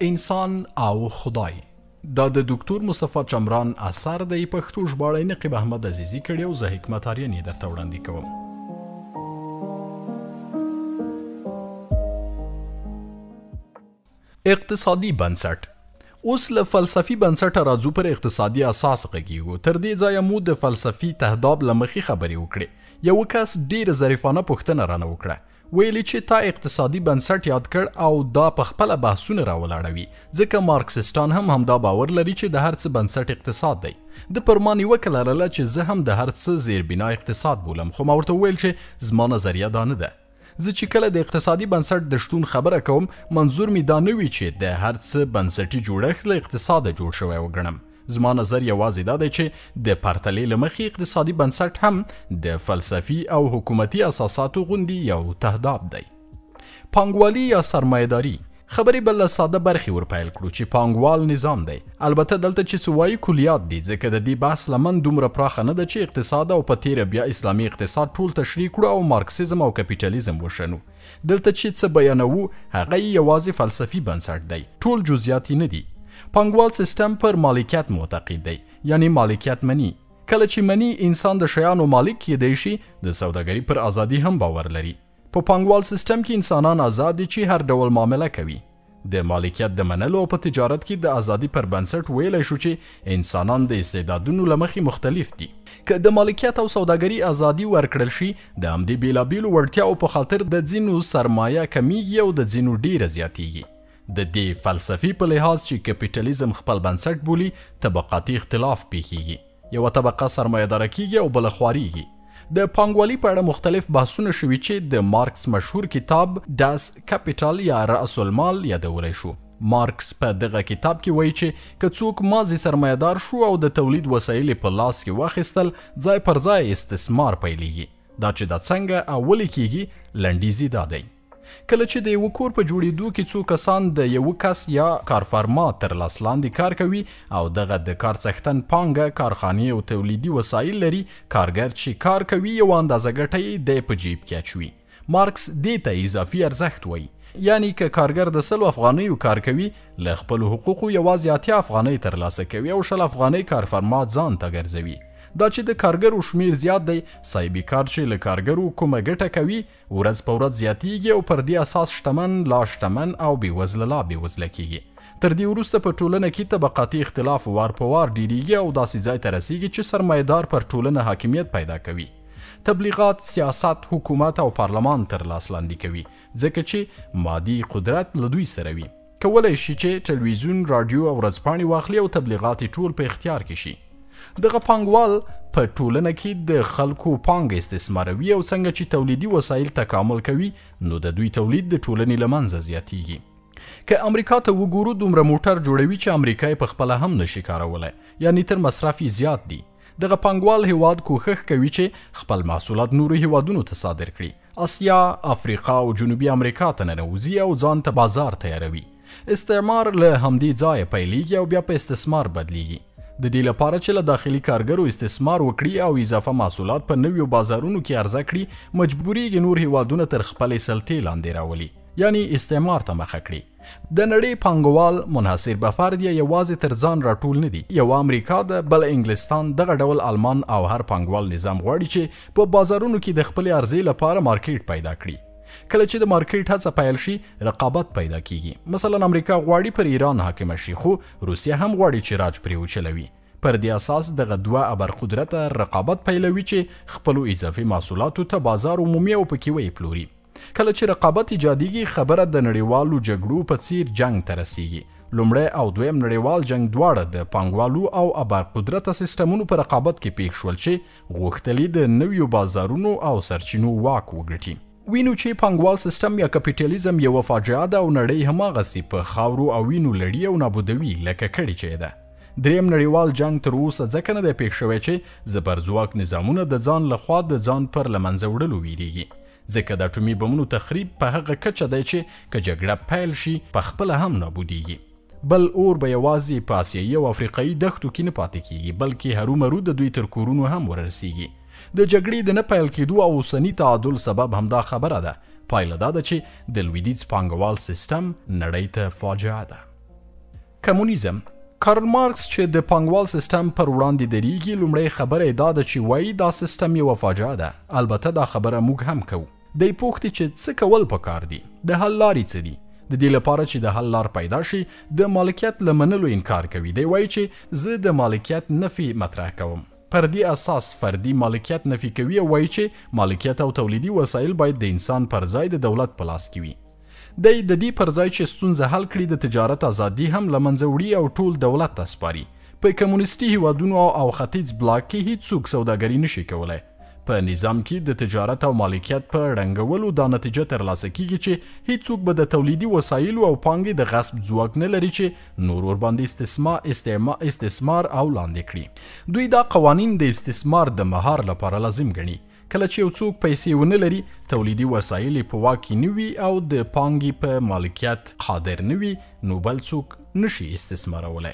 انسان او خدای دا د دکتور مصطفی چمران اثر د پښتو ژباړې نقیب احمد عزیزی کړی او زه حکمت آریان یې درته وړاندې کوم. اقتصادي بنسټ. اوس له فلسفي بنسټه راځو پر اقتصادي اساس غږیږو. تر دې ځایه مو د فلسفي تهداب له مخې خبرې وکړې. یو کس ډېره ظریفانه پوښتنه رانه وکړه، ویلي چې تا اقتصادي بنسټ یاد کړ او دا په خپله بحثونه راولاړوي، ځکه مارکسیستان هم همدا باور لري چې د هر څه بنسټ اقتصاد دی. د پر ما نیوکه لرله چې زه هم د هر څه زیربنا اقتصاد بولم، خو ما ورته وویل چې زما نظریه دا نه ده. زه چې کله د اقتصادي بنسټ د شتون خبره کوم، منظور می دا نه وي چې د هر څه بنسټي جوړښت له اقتصاده جوړ شوی وګڼم. زما نظر یوازې دا دی چې د پرتلې له مخې اقتصادي بنسټ هم د فلسفي او حکومتي اساساتو غوندې یو تهداب دی. پانګوالي یا سرمایه‌داري. خبرې بل له ساده برخې ورپیل کړو چې پانګوال نظام دی. البته دلته چې سوایي کلیات دي، ځکه د دې بحث لمن دومره پراخه نه ده چې اقتصاد او په تیره بیا اسلامي اقتصاد ټول تشریح کړو او مارکسیزم او کپیټالیزم وشنو. دلته چې څه بیانوو هغه یوازې فلسفي بنسټ دی، ټول جزئیات نه دي. پانګوال سیستم پر مالکیت معتقد دی، یعنی مالکیت منی. کله چې منی انسان د شیانو مالک کېدی شي، د سوداګري پر ازادي هم باور لري. په پانګوال سیستم کې انسانان آزاد دي چې هر ډول معامله کوي. د مالکیت د منلو او په تجارت کې د ازادي پر بنسټ ویلی شو چې انسانان د استعدادونو له مخې مختلف دي. که د مالکیت او سوداګري ازادي ورکړل شي، د همدې بېلابېلو وړتیاو په خاطر د ځینو سرمایه کمیږي او د ځینو ډیره زیاتیږي. د دې فلسفي په لحاظ چې کپیټالیزم خپل بنسټ بولي، طبقاتي اختلاف پیښیږي. یوه طبقه سرمایه‌داره کیږي او بله خوارېږي. د پانګوالي په اړه مختلف بحثونه شوي چې د مارکس مشهور کتاب داس کپیټال یا رأس المال یادولی شو. مارکس په دغه کتاب کې وایي چې که څوک مازې سرمایه‌دار شو او د تولید وسایل په لاس کې واخیستل، ځای پر ځای استثمار پیلیږي. دا چې دا څنګه او ولې کیږي، لنډیزي دا دی. کله چې د یو کور په جوړېدو کې څو کسان د یو کس یا کارفرما تر لاس لاندې کار کوي او دغه د کار څښتن پانګه، کارخانې او تولیدي وسایل لري، کارګر چې کار کوي یو اندازه ګټه یې د په جیب کې اچوي. مارکس دې ته اضافي ارزښت وایي، یعنی که کارګر د 100 افغانیو کار کوي، له خپلو حقوقو یوازې 80 افغانۍ ترلاسه کوي او 100 افغانۍ کارفرما ځان ته ګرځوي. دا چې د کارګرو شمیر زیات دی، صاحب کار چې له کارګرو کومه ګټه کوي ورځ په ورځ زیاتیږي او پر دې اساس شتمن لا شتمن او بېوزله لا بېوزله کیږي. تر دې وروسته په ټولنه کې طبقاتي اختلاف وار په وار ډیریږي او داسې ځای ته رسیږي چې سرمایه‌دار پر ټولنه حاکمیت پیدا کوي. تبلیغات، سیاست، حکومت او پارلمان تر لاس لاندې کوي، ځکه چې مادي قدرت له دوی سره وي. کولی شي چې تلویزیون، راډیو او ورځپاڼې واخلي او تبلیغات ټول په اختیار کې شي. دغه پانګوال په ټولنه کې د خلکو پانګه استثماروي او څنګه چې تولیدي وسایل تکامل کوي، نو د دوی تولید د ټولنې له منځه زیاتیږي. که امریکا ته وګورو، دومره موټر جوړوي چې امریکا یې په خپله هم نشي کارولی، یعنی تر مصرف یې زیات دي. دغه پانګوال هیواد کوښښ کوي چې خپل محصولات نورو هیوادونو ته صادر کړي. اسیا، افریقا او جنوبي امریکا ته ننوځي او ځان ته بازار تیاروي. استعمار له همدې ځایه پیلیږي او بیا په استثمار بدلیږي. د دې لپاره چې له داخلي کارګرو استثمار وکړي او اضافه محصولات په نویو بازارونو کې عرضه کړي، مجبوریږي نور هیوادونه تر خپلې سلطې لاندې راولي، یعنی استعمار ته مخه کړي. د نړۍ پانګوال منحصر به فرد یا یوازې تر ځان راټول نه دي. یو امریکا ده، بل انګلستان، دغه ډول آلمان او هر پانګوال نظام غواړي چې په بازارونو کې د خپلې عرضې لپاره مارکیټ پیدا کړي. کله چې د مارکیټ هڅه پیل شي، رقابت پیدا کیږي. مثلا امریکا غواړي پر ایران حاکمه شي، خو روسیه هم غواړي چې راج پرې وچلوي. پر دې اساس دغه دوه ابرقدرته رقابت پیلوي چې خپلو اضافي محصولاتو ته بازار عمومي او پکې وپلوري. کله چې رقابت ایجادیږي، خبره د نړیوالو جګړو په څیر جنگ ته رسیږي. لومړی او دویم نړیوال جنگ دواړه د پانګوالو او ابرقدرته سیستمونو په رقابت کې پیښ شول چې غوښتلي د نویو بازارونو او سرچینو واک وګټي. وینو چې پانګوال سیستم یا کپیټالیزم یوه فاجعه ده او نړۍ هماغسې په خاورو او وینو لړي او نابودوي لکه کړې چې ده. دریم نړیوال جنگ تر اوسه ځکه نه دی پیښ شوی چې زبرځواک نظامونه د ځان لخوا د ځان پر له منځه وړلو ویریږي، ځکه د اټومي بمونو تخریب په هغه کچه دی چې که جګړه پیل شي پخپله هم نابودیږي. بل اور به یوازې په آسیایي او افریقایي دښتو کې نه پاتې کیږي، بلکې هرومرو د دوی تر کورونو هم ورسیږي. د جګړې د نه پیل کېدو او اوسني تعادل سبب همدا خبره ده. پایله دا ده چې د لویدیځ پانګوال سیستم نړۍ ته فاجعه ده. کمونیزم. کارل مارکس چې د پانګوال سیستم پر وړاندې دریږي لومړی خبره یې دا ده چې وایي دا سیستم یوه فاجعه ده. البته دا خبره موږ هم کوو. دی پوښتي چې څه کول پکار دي، د حل لارې څه دي. د دې لپاره چې د حل لار پیدا شي د مالکیت له منلو انکار کوي. دی وایي چې زه د مالکیت نفي مطرح کوم. پر دې اساس فردي مالکیت نفي کوي او وایي چې مالکیت او تولیدي وسایل باید د انسان پر ځای د دولت په لاس کې وي. دی د دې پر ځای چې ستونزه حل کړي د تجارت ازادي هم له منځه وړي او ټول دولت ته سپاري. په کمونیستي هیوادونو او ختیځ بلاک کې هیڅوک سوداګري نشي کولی. په نظام کې د تجارت او مالکیت په ړنګولو دا نتیجه ترلاسه کیږي چې هیڅوک به د تولیدي وسایلو او پانګې د غصب ځواک نه لري چې نور ورباندې استثمار او لاندې کړي. دوی دا قوانین د استثمار د مهار لپاره لازم ګڼي. کله چې یو څوک پیسې ونه لري، تولیدي وسایل په واک کې نه وي او د پانګې په مالکیت قادر نه وي، نو بل څوک نشي استثمارولی.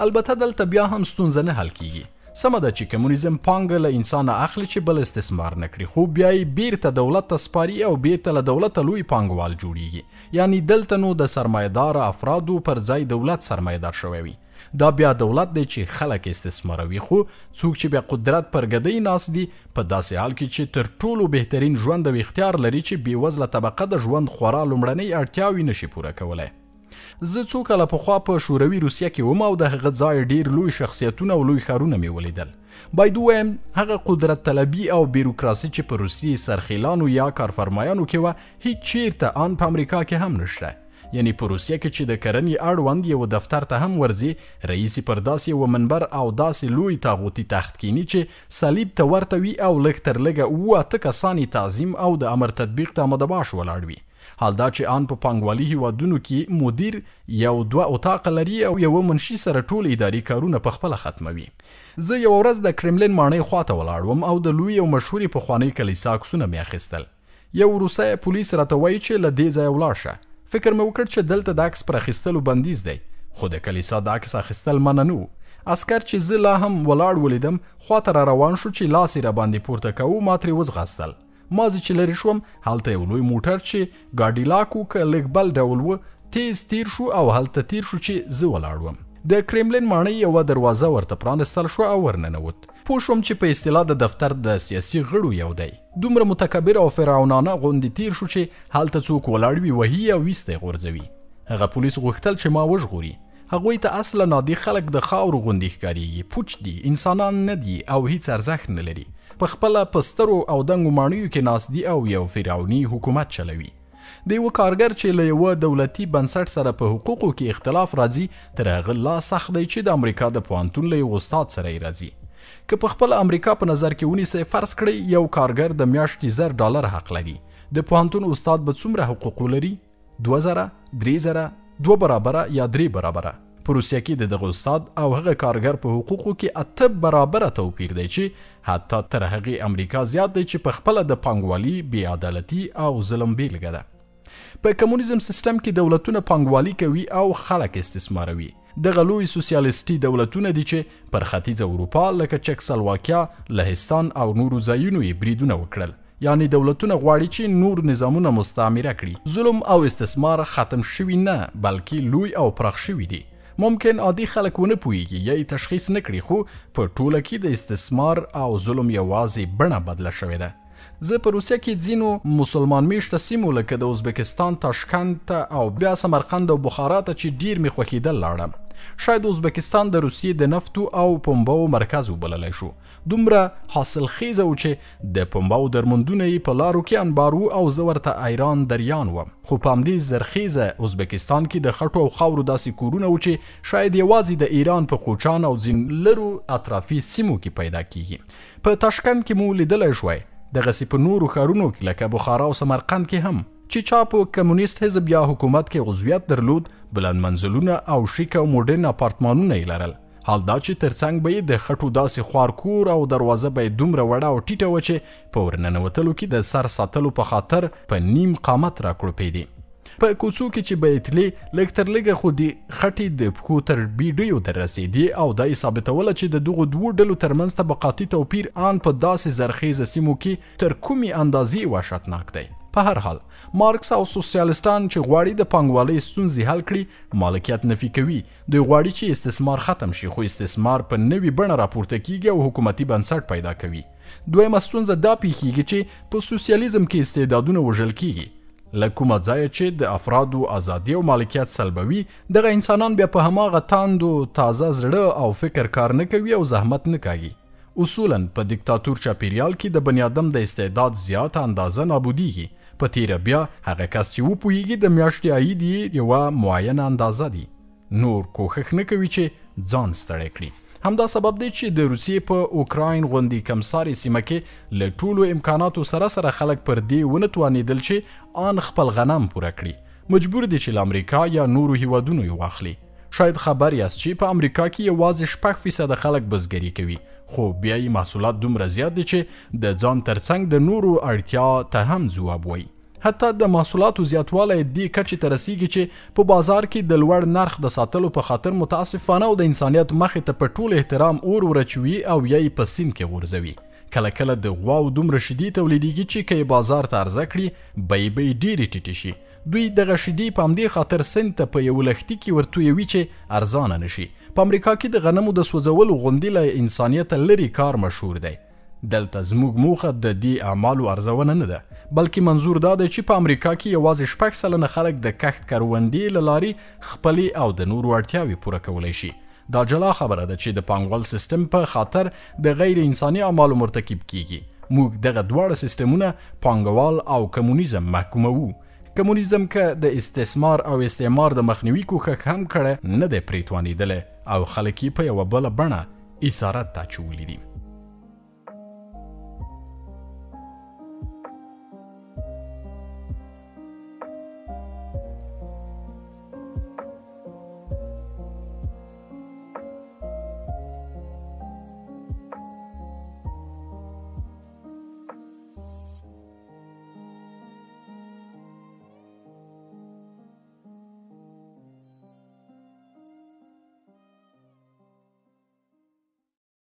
البته دلته بیا هم ستونزه نه حل کیږي. سمه ده چې کمونیزم پانګه له انسانه اخلي چې بل استثمار نه کړي، خو بیا یې بیرته دولت ته سپاري او بیرته له دولته لوی پانګوال جوړیږي. یعنی دلته نو د سرمایه‌دار افرادو پر ځای دولت سرمایه‌دار شوی وي. دا بیا دولت دی چې خلک استثماروي، خو څوک چې بیا قدرت پر ګدۍ ناست دي په داسې حال کې چې تر ټولو بهترین ژوند او اختیار لري چې بېوزله طبقه د ژوند خورا لومړنۍ اړتیاوې نشي پوره کولی. زه څو کله پخوا په شوروي روسیه کې وم او د هغه ځای ډیر لوی شخصیتونه او لوی ښارونه مې ولیدل. باید ووایم هغه قدرت طلبي او بیروکراسي چې په روسیې سرخیلانو یا کارفرمایانو کې وه هیڅ چیرته آن په امریکا کې هم نشته. یعنی په روسیه کې چې د کرنې اړوند یو دفتر ته هم ورځي، رئیس پر داسې یو منبر او داسې لوی تاغوتي تخت کینی چې صلیب ته ورته وي او لږ تر لږه 7 کسان تعظیم او د امر تطبیق ته آماده باش ولاړ وي. حال دا چې آن په پانګوالي هیوادونو کې مدیر یو 2 اتاقه لري او یو منشي سره ټول اداري کارونه په خپله ختموي. زه یو ورځ د کرملین ماڼۍ خواته ولاړ وم او د لوی او مشهورې پخوانۍ کلیسا عکسونه مې اخیستل. یو روسی پولیس راته وایي چې له دې ځایه ولاړ شه. فکر مې وکړ چې دلته د عکس پر اخیستلو بندیز دی، خو د کلیسا د عکس اخیستل منع نه و. عسکر چې زه لا هم ولاړ ولیدم خواته را روان شو چې لاس یې را باندې پورته کوو، ما ترې وځغستل. ما زه چې لرې شوم هلته یو لوی موټر چې ګاډیلاک و که لږ بل ډول و تیز تیر شو او هلته تیر شو چې زه ولاړ وم. د کرملین ماڼۍ یوه دروازه ورته پرانستل شوه او ورننوت. پوه شوم چې په اصطلاح د دفتر د سیاسي غړو یو دی. دومره متکبر او فرعونانه غوندې تیر شو چې هلته څوک ولاړ وي وهي او ویسته غورځوي. هغه پولیس غوښتل چې ما وژغوري. هغوی ته اصلا عادي خلک د خاورو غوندې ښکارېږي، پوچ دي، انسانان نه دي او هیڅ ارزښت نه لري. په خپله په سترو او دنګو ماڼیو کې ناست دي او یو فرعوني حکومت چلوي. د یوه کارګر چې له یوه دولتي بنسټ سره په حقوقو کې اختلاف راځي تر هغه لا سخت دی چې د امریکا د پوهنتون له یو استاد سره یې راځي. که په خپل امریکا په نظر کې ونیسئ، فرض کړئ یو کارګر د میاشتې $1000 حق لري. د پوهنتون استاد به څومره حقوق ولري؟ 2000، 3000، 2 برابره یا 3 برابره. په روسیه کې د دغه استاد او هغه کارګر په حقوقو کې 8 برابره توپیر دی چې حتی تر هغې امریکا زیات دی چې په خپله د پانګوالي، بې عدالتي او ظلم بیلګه ده. په کمونیزم سیستم کې دولتونه پانګوالي کوي او خلک استثماروي. دغه لوی سوسیالیستي دولتونه دي چې پر ختیځ اروپا لکه چکسلواکیا، لهستان او نورو ځایونو یې بریدونه وکړل. یعنی دولتونه غواړي چې نور نظامونه مستعمره کړي. ظلم او استثمار ختم شوي نه بلکې لوی او پراخ شوي دي. ممکن عادي خلک ونه پوهیږي یا یې تشخیص نه کړي، خو په ټوله کې د استثمار او ظلم یوازې بڼه بدله شوې ده. زه په روسیه کې ځینو مسلمان میشته سیمو لکه د ازبکستان تاشکند ته او بیا سمرقند او بخارا ته چې ډیر مې خوښېدل لاړم. شاید ازبکستان د روسیې د نفتو او پنبو مرکز وبللی شو. دومره حاصل خیزه و چې د پنبو درمندونه یې په لارو کې انبار و او زه ورته ایران دریان وم. خو په همدې زرخیزه ازبکستان کې د خټو او خاورو داسې کورونه و چې شاید یوازې د ایران په کوچان او ځینو لرو اطرافي سیمو کې پیدا کیږي. په تاشکند کې مو لیدلی شوی، دغسې په نورو ښارونو کې لکه بخارا او سمرقند کې هم چې چا په کمونیست حزب یا حکومت کې عضویت درلود، بلند منزلونه او شیک او موډرن اپارتمانونه یې لرل. حال دا چې ترڅنګ به یې د خټو داسې خوار کور او دروازه به یې دومره وړه او ټیټه وه چې په ورننوتلو کې د سر ساتلو په خاطر په نیم قامت راکړوپېدې. په کوڅو کې چې به یې تلې لږ تر لږه خو د خټې د پښو تر بیډیو در رسېدې او دا یې ثابتوله چې د دغو 2 ډلو ترمنځ طبقاتي توپیر آن په داسې زرخیزه سیمو کې تر کومې اندازې وحشتناک دی. په هر حال مارکس او سوسیالیستان چې غواړي د پانګوالۍ ستونزې حل کړي مالکیت نفي کوي. دوی غواړي چې استثمار ختم شي خو استثمار په نوې بڼه راپورته کیږي او حکومتي بنسټ پیدا کوي. دویمه ستونزه دا پیښیږي چې په سوسیالیزم کې استعدادونه وژل کیږي. له کومه ځایه چې د افرادو ازادي او مالکیت سلبوي دغه انسانان بیا په هماغه تاند و تازه زړه او فکر کار نه کوي او زحمت نه کوي. اصولا په دیکتاتور چاپیریال کې د بنی آدم د استعداد زیاته اندازه نابودیږي. په تیره بیا هغه کس چې وپوهیږي د میاشتې عاید یې یوه معینه اندازه دی نور کوښښ نه کوي چې ځان ستړی کړي. همدا سبب دی چې د روسیې په اوکراین غوندې کمسارې سیمه کې له ټولو امکاناتو سره خلک پر دې ونه توانېدل چې آن خپل غنم پوره کړي. مجبور دي چې له امریکا یا نورو هیوادونو یې واخلي. شاید خبر یاست چې په امریکا کې یوازې 6% خلک بزګري کوي خو بیا یې محصولات دومره زیات دي چې د ځان ترڅنګ د نورو اړتیا ته هم ځواب وایي. حتی د محصولاتو زیاتوالی دې کچې ته رسیږي چې په بازار کې د لوړ نرخ د ساتلو په خاطر متاسفانه او د انسانیت مخې ته په ټول احترام اور ورچوي او یا یې په سیند کې غورځوي. کله کله د غواو دومره شیدې تولیدېږي چې که یې بازار ته عرضه کړي بیې به یې ډېرې ټیټې شي. دوی دغه شیدې په همدې خاطر سیند ته په یوه لښتي کې ورتویوي چې ارزانه نشي. په امریکا کې د غنمو د سوځولو غوندې له انسانیته لرې کار مشهور دی. دلته زموږ موخه د دې اعمالو ارزونه نه ده بلکې منظور دا دی چې په امریکا کې یوازې 6% خلک د کښت کروندې له لارې خپلې او د نورو اړتیاوې پوره کولی شي. دا جلا خبره ده چې د پانګوال سیستم په خاطر د غیر انساني اعمالو مرتکب کیږي. موږ دغه دواړه سیستمونه پانګوال او کمونیزم محکوموو. کمونیزم که د استثمار او استعمار د مخنیوي کوښښ هم کړی نه دی پرې توانېدلی او خلک یې په یوه بله بڼه اسارت ته اچولي دي.